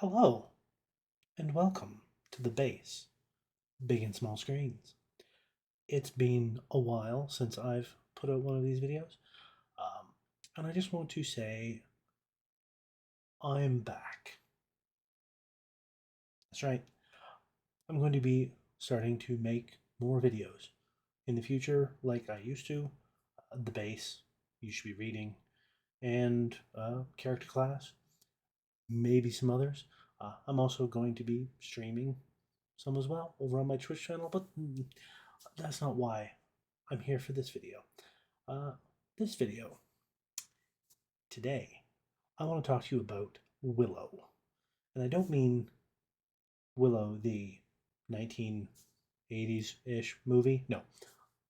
Hello, and welcome to the base, big and small screens. It's been a while since I've put out one of these videos, um, and I just want to say I'm back. That's right, I'm going to be starting to make more videos in the future like I used to. The base, you should be reading, and character class, maybe some others. I'm also going to be streaming some as well over on my Twitch channel, but that's not why I'm here for this video. Uh, this video today, I want to talk to you about Willow, and I don't mean Willow, the 1980s-ish movie. No,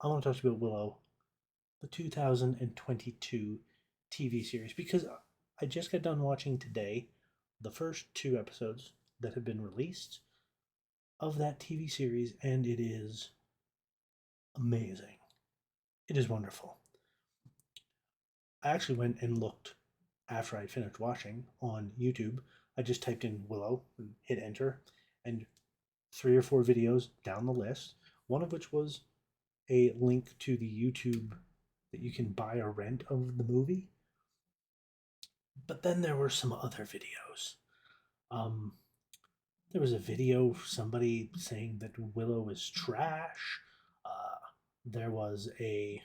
I want to talk to you about Willow, the 2022 TV series, because I just got done watching today the first two episodes that have been released of that TV series, and it is amazing. It is wonderful. I actually went and looked after I finished watching on YouTube. I just typed in Willow and hit enter, and three or four videos down the list, one of which was a link to the YouTube that you can buy or rent of the movie. But then there were some other videos. Um, there was a video of somebody saying that Willow is trash. Uh, there was a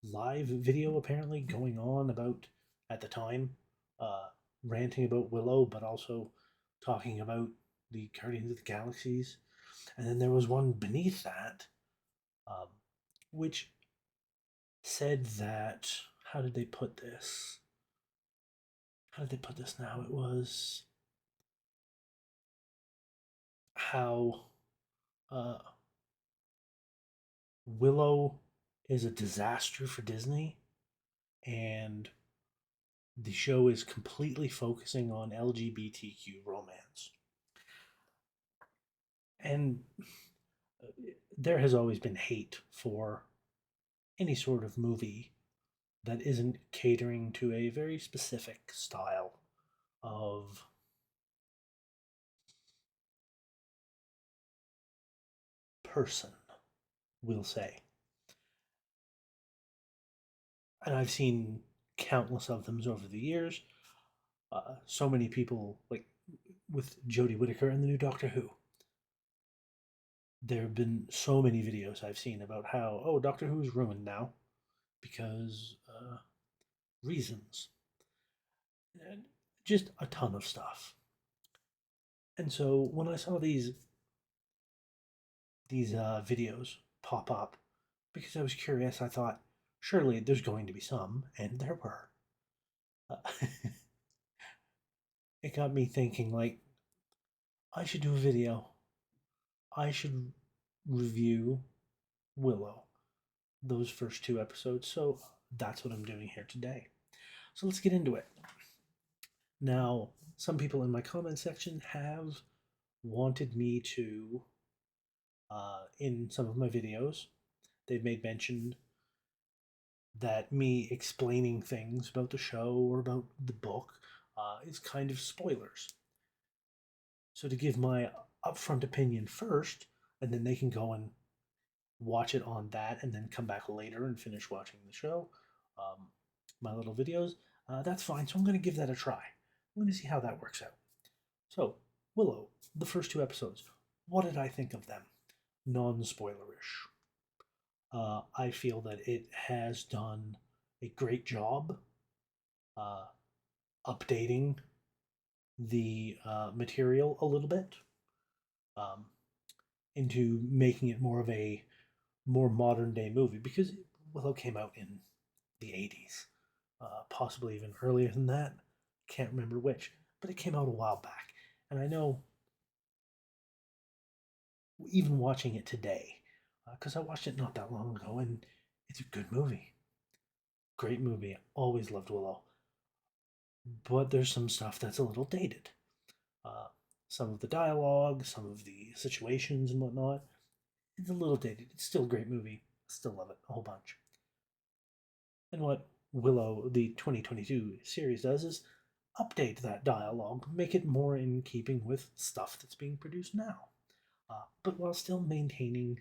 live video apparently going on about at the time, uh, ranting about Willow, but also talking about the Guardians of the Galaxies. And then there was one beneath that, um, which said that, how did they put this? How did they put this now? It was how uh, Willow is a disaster for Disney, and the show is completely focusing on LGBTQ romance. And there has always been hate for any sort of movie that isn't catering to a very specific style of person, we'll say. And I've seen countless of them over the years. So many people, like with Jodie Whittaker and the new Doctor Who, there have been so many videos I've seen about how, oh, Doctor Who's ruined now because reasons. And just a ton of stuff. And so when I saw these videos pop up, because I was curious, I thought surely there's going to be some, and there were. Uh, it got me thinking, like, I should do a video. I should review Willow, those first two episodes. So that's what I'm doing here today. So let's get into it. Now, some people in my comment section have wanted me to, in some of my videos, they've made mention that me explaining things about the show or about the book is kind of spoilers. So to give my upfront opinion first, and then they can go and watch it on that, and then come back later and finish watching the show, um, my little videos, that's fine. So I'm going to give that a try. I'm going to see how that works out. So, Willow, the first two episodes, what did I think of them? Non spoilerish. I feel that it has done a great job uh, updating the material a little bit, um, into making it more of a more modern day movie, because Willow came out in the 80s, possibly even earlier than that. Can't remember which, but it came out a while back. And I know, even watching it today, because I watched it not that long ago, and it's a good movie. Great movie. Always loved Willow. But there's some stuff that's a little dated. Uh, some of the dialogue, some of the situations and whatnot, it's a little dated. It's still a great movie. Still love it a whole bunch. And what Willow, the 2022 series, does is update that dialogue, make it more in keeping with stuff that's being produced now, but while still maintaining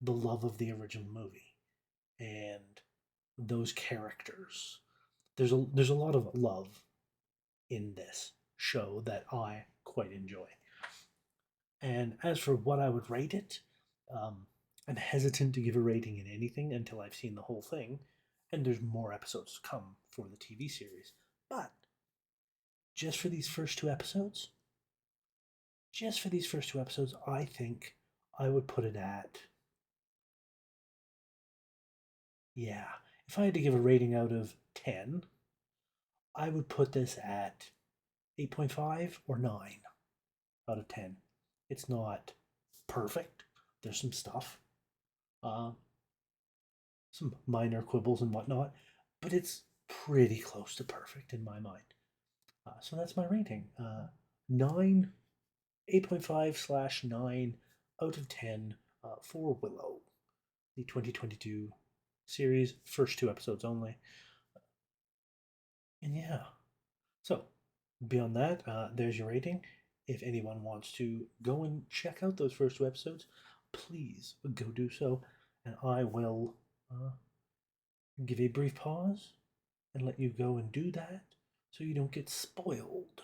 the love of the original movie and those characters. There's a lot of love in this show that I quite enjoy. And as for what I would rate it, I'm hesitant to give a rating in anything until I've seen the whole thing, and there's more episodes to come for the TV series. But just for these first two episodes, I think I would put it at, yeah, if I had to give a rating out of 10, I would put this at 8.5 or 9 out of 10. It's not perfect. There's some stuff, uh, some minor quibbles and whatnot, but it's pretty close to perfect in my mind. So that's my rating. 9, 8.5/9 out of 10 for Willow, the 2022 series, first two episodes only. And yeah, so beyond that, there's your rating. If anyone wants to go and check out those first two episodes, please go do so, and I will give a brief pause and let you go and do that so you don't get spoiled.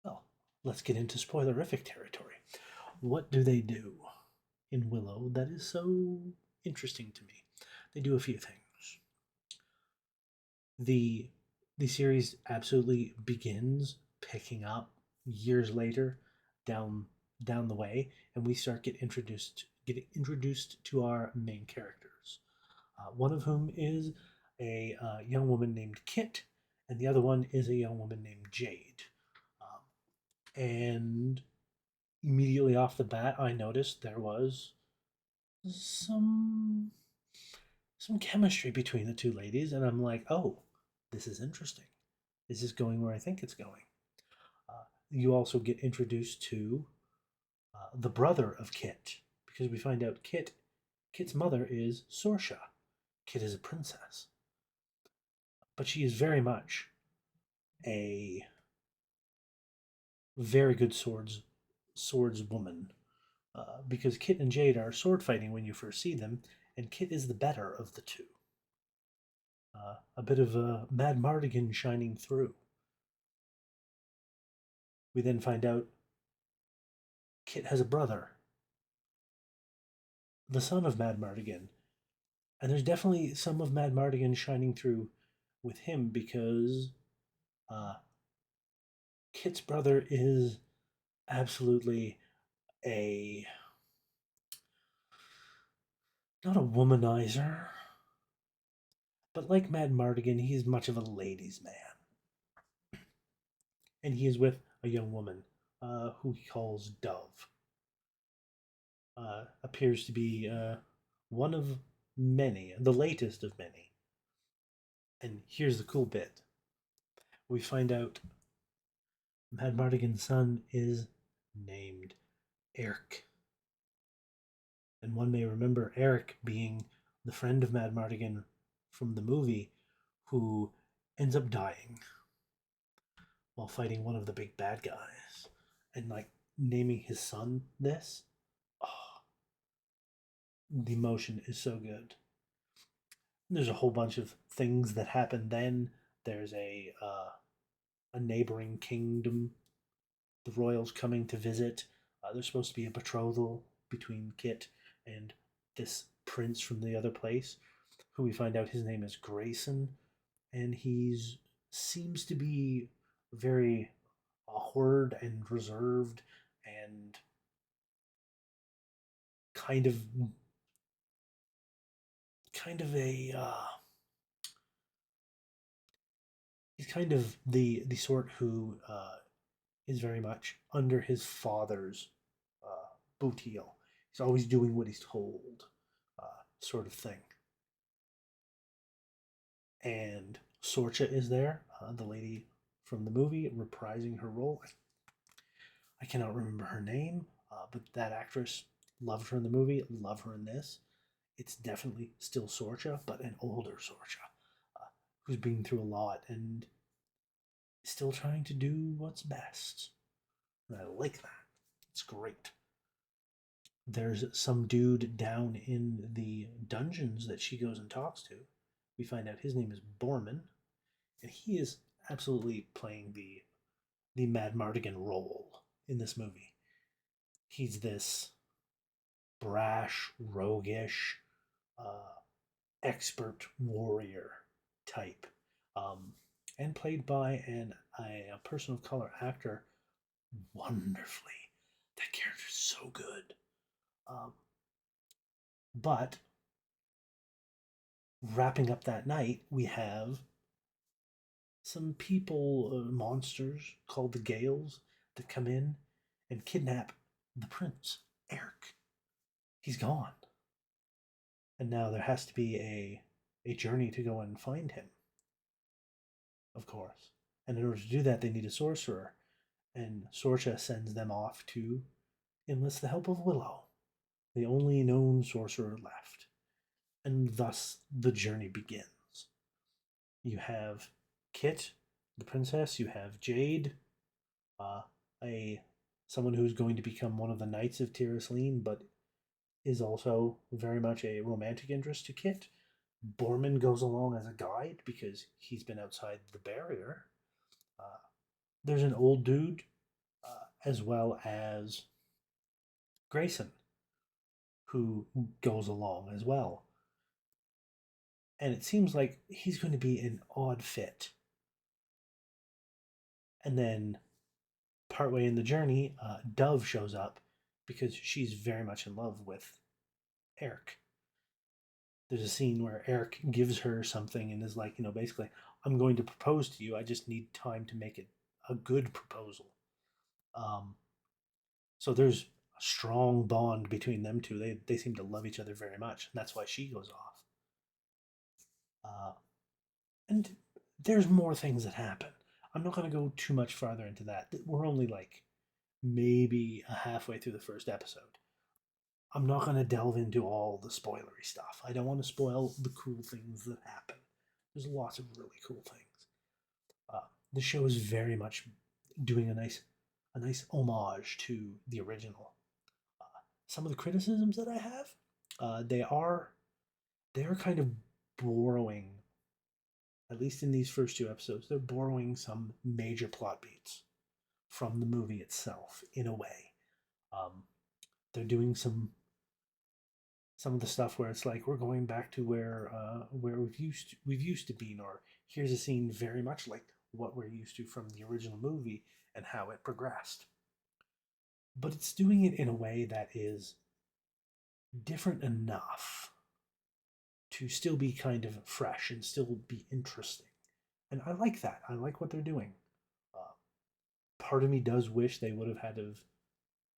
Well, let's get into spoilerific territory. What do they do in Willow that is so interesting to me? They do a few things. The the series absolutely begins picking up years later down down the way, and we start getting introduced to our main characters. One of whom is a young woman named Kit, and the other one is a young woman named Jade. And immediately off the bat, I noticed there was some some chemistry between the two ladies, and I'm like, oh, this is interesting. This is going where I think it's going. You also get introduced to the brother of Kit, because we find out Kit's mother is Sorsha. Kit is a princess, but she is very much a very good swordswoman. Because Kit and Jade are sword fighting when you first see them, and Kit is the better of the two. A bit of a Mad Mardigan shining through. We then find out Kit has a brother, the son of Mad Mardigan, and there's definitely some of Mad Mardigan shining through with him because uh, Kit's brother is absolutely a not a womanizer, but like Mad Mardigan, he's much of a ladies' man, and he is with a young woman who he calls Dove. Appears to be one of many, the latest of many. And here's the cool bit: we find out Mad Mardigan's son is named Eric. And one may remember Eric being the friend of Mad Mardigan from the movie who ends up dying while fighting one of the big bad guys. And like naming his son this, oh, the emotion is so good. There's a whole bunch of things that happen then. There's a neighboring kingdom, the royals coming to visit. There's supposed to be a betrothal between Kit and this prince from the other place, who we find out his name is Grayson, and he's seems to be very awkward and reserved and kind of kind of a he's kind of the sort who is very much under his father's boot heel. He's always doing what he's told, sort of thing. And Sorcha is there, the lady from the movie, reprising her role. I cannot remember her name, but that actress, loved her in the movie, love her in this. It's definitely still Sorcha, but an older Sorcha, who's been through a lot and still trying to do what's best. And I like that. It's great. There's some dude down in the dungeons that she goes and talks to. We find out his name is Borman, and he is absolutely playing the Mad Mardigan role in this movie. He's this brash, roguish, uh, expert warrior type, um, and played by a person of color actor wonderfully. That character's so good. Um, but wrapping up that night, we have some people, monsters called the Gales, that come in and kidnap the prince, Eric. He's gone. And now there has to be a journey to go and find him, of course. And in order to do that, they need a sorcerer. And Sorcha sends them off to enlist the help of Willow, the only known sorcerer left. And thus the journey begins. You have Kit, the princess. You have Jade, uh, a someone who's going to become one of the knights of Tirasleen, but is also very much a romantic interest to Kit. Borman goes along as a guide because he's been outside the barrier. Uh, there's an old dude, as well as Grayson, who goes along as well. And it seems like he's going to be an odd fit. And then, partway in the journey, Dove shows up because she's very much in love with Eric. There's a scene where Eric gives her something and is like, basically, I'm going to propose to you. I just need time to make it a good proposal. Um, so there's a strong bond between them two. They seem to love each other very much, and that's why she goes off. Uh, and there's more things that happen. I'm not going to go too much farther into that. We're only like maybe halfway through the first episode. I'm not going to delve into all the spoilery stuff. I don't want to spoil the cool things that happen. There's lots of really cool things. Uh, the show is very much doing a nice homage to the original. Uh, some of the criticisms that I have, they are kind of borrowing, at least in these first two episodes, they're borrowing some major plot beats from the movie itself in a way. Um, they're doing some of the stuff where it's like we're going back to where we've used to be, or here's a scene very much like what we're used to from the original movie and how it progressed. But it's doing it in a way that is different enough to still be kind of fresh and still be interesting. And I like that. I like what they're doing. Uh, Part of me does wish they would have had to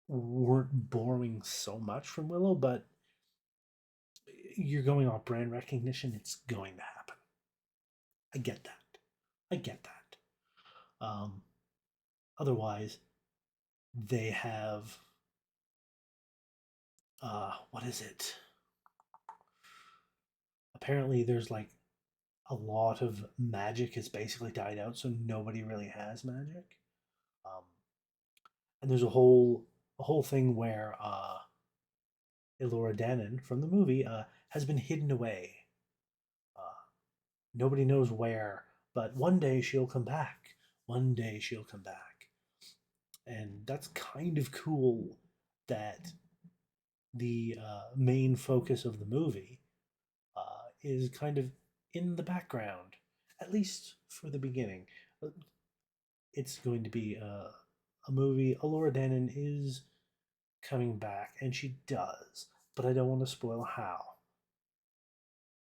weren't borrowing so much from Willow, but you're going off brand recognition. It's going to happen. I get that. I get that. Otherwise, they have what is it? Apparently, there's like a lot of magic has basically died out, so nobody really has magic. Um, and there's a whole thing where Elora Danan from the movie has been hidden away. Uh, Nobody knows where, but one day she'll come back. One day she'll come back. And that's kind of cool that the main focus of the movie is kind of in the background, at least for the beginning. It's going to be a movie. Alora Dannon is coming back, and she does, but I don't want to spoil how.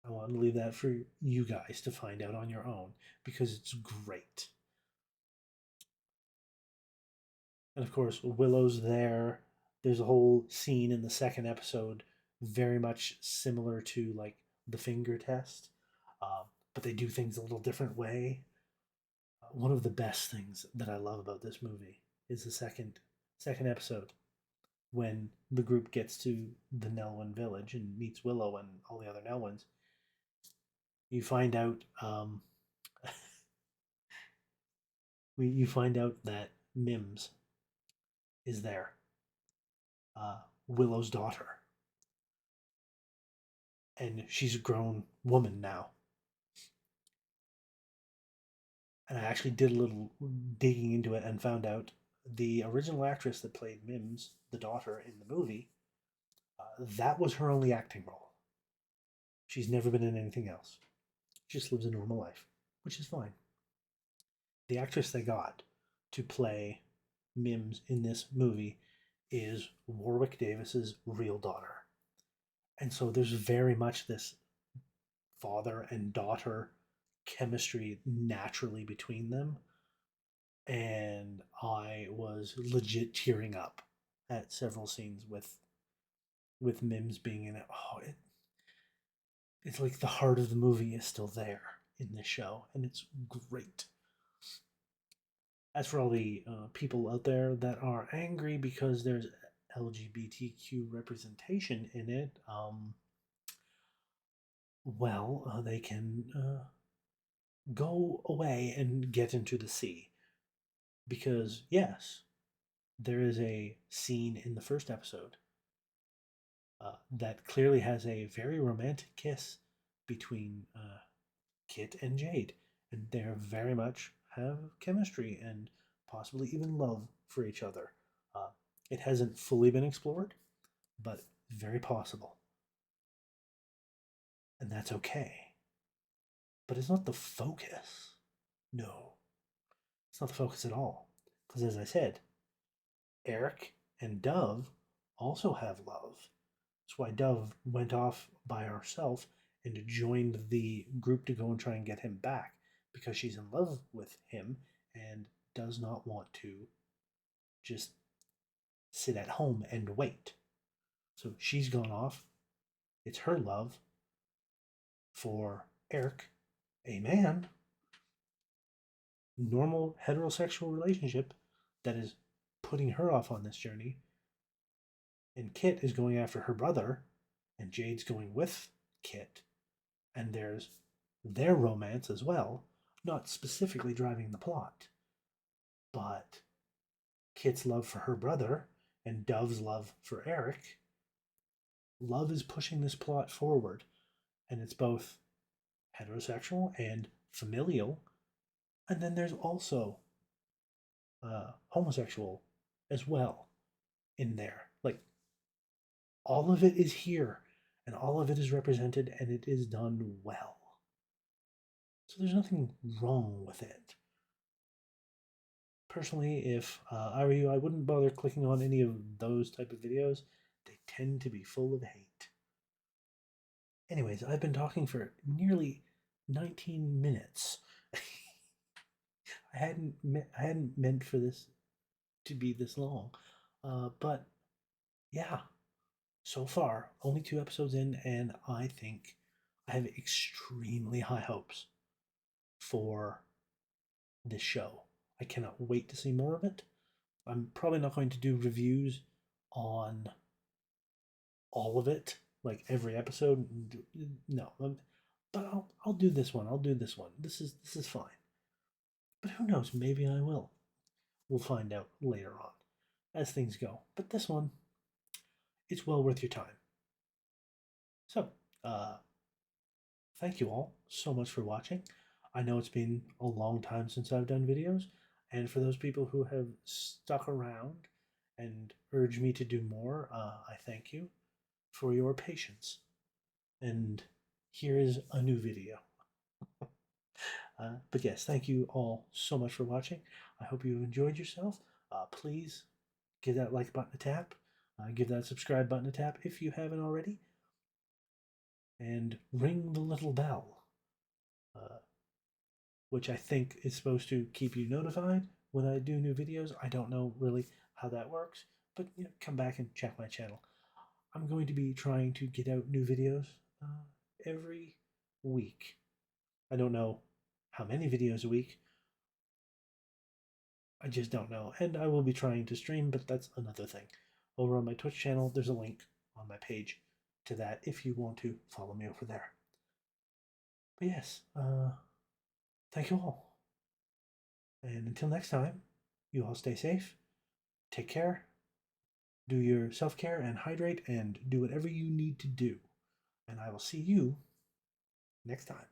I want to leave that for you guys to find out on your own because it's great. And of course, Willow's there. There's a whole scene in the second episode, very much similar to like the finger test, but they do things a little different way. One of the best things that I love about this movie is the second episode when the group gets to the Nelwyn village and meets Willow and all the other Nelwyns. You find out you find out that Mims is there, Willow's daughter, and she's a grown woman now. And I actually did a little digging into it and found out the original actress that played Mims, the daughter in the movie, that was her only acting role. She's never been in anything else. She just lives a normal life, which is fine. The actress they got to play Mims in this movie is Warwick Davis's real daughter. And so there's very much this father and daughter chemistry naturally between them. And I was legit tearing up at several scenes with Mims being in it. It's like the heart of the movie is still there in this show, and it's great. As for all the people out there that are angry because there's LGBTQ representation in it, well, they can go away and get into the sea. Because, yes, there is a scene in the first episode that clearly has a very romantic kiss between Kit and Jade. And they very much have chemistry and possibly even love for each other. Uh, it hasn't fully been explored, but very possible. And that's okay. But it's not the focus. No, it's not the focus at all. Because as I said, Eric and Dove also have love. That's why Dove went off by herself and joined the group to go and try and get him back because she's in love with him and does not want to just sit at home and wait. So she's gone off. It's her love for Eric, a man, normal heterosexual relationship that is putting her off on this journey. And Kit is going after her brother, and Jade's going with Kit. And there's their romance as well, not specifically driving the plot, but Kit's love for her brother and Dove's love for Eric. Love is pushing this plot forward, and it's both heterosexual and familial. And then there's also homosexual as well in there. Like, all of it is here, and all of it is represented, and it is done well. So there's nothing wrong with it. Personally, if I were you, I wouldn't bother clicking on any of those type of videos. They tend to be full of hate. Anyways, I've been talking for nearly 19 minutes. I hadn't meant for this to be this long, but yeah. So far, only 2 episodes in, and I think I have extremely high hopes for this show. I cannot wait to see more of it. I'm probably not going to do reviews on all of it, like every episode. No, but I'll do this one. I'll do this one. This is fine. But who knows? Maybe I will. We'll find out later on as things go. But this one, it's well worth your time. So, thank you all so much for watching. I know it's been a long time since I've done videos, and for those people who have stuck around and urged me to do more, I thank you for your patience. And here is a new video. But yes, thank you all so much for watching. I hope you enjoyed yourself. Please give that like button a tap. Give that subscribe button a tap if you haven't already. And ring the little bell, which I think is supposed to keep you notified when I do new videos. I don't know really how that works, but come back and check my channel. I'm going to be trying to get out new videos every week. I don't know how many videos a week. I just don't know. And I will be trying to stream, but that's another thing. Over on my Twitch channel, there's a link on my page to that if you want to follow me over there. But yes, thank you all. And until next time, you all stay safe, take care, do your self care and hydrate, and do whatever you need to do. And I will see you next time.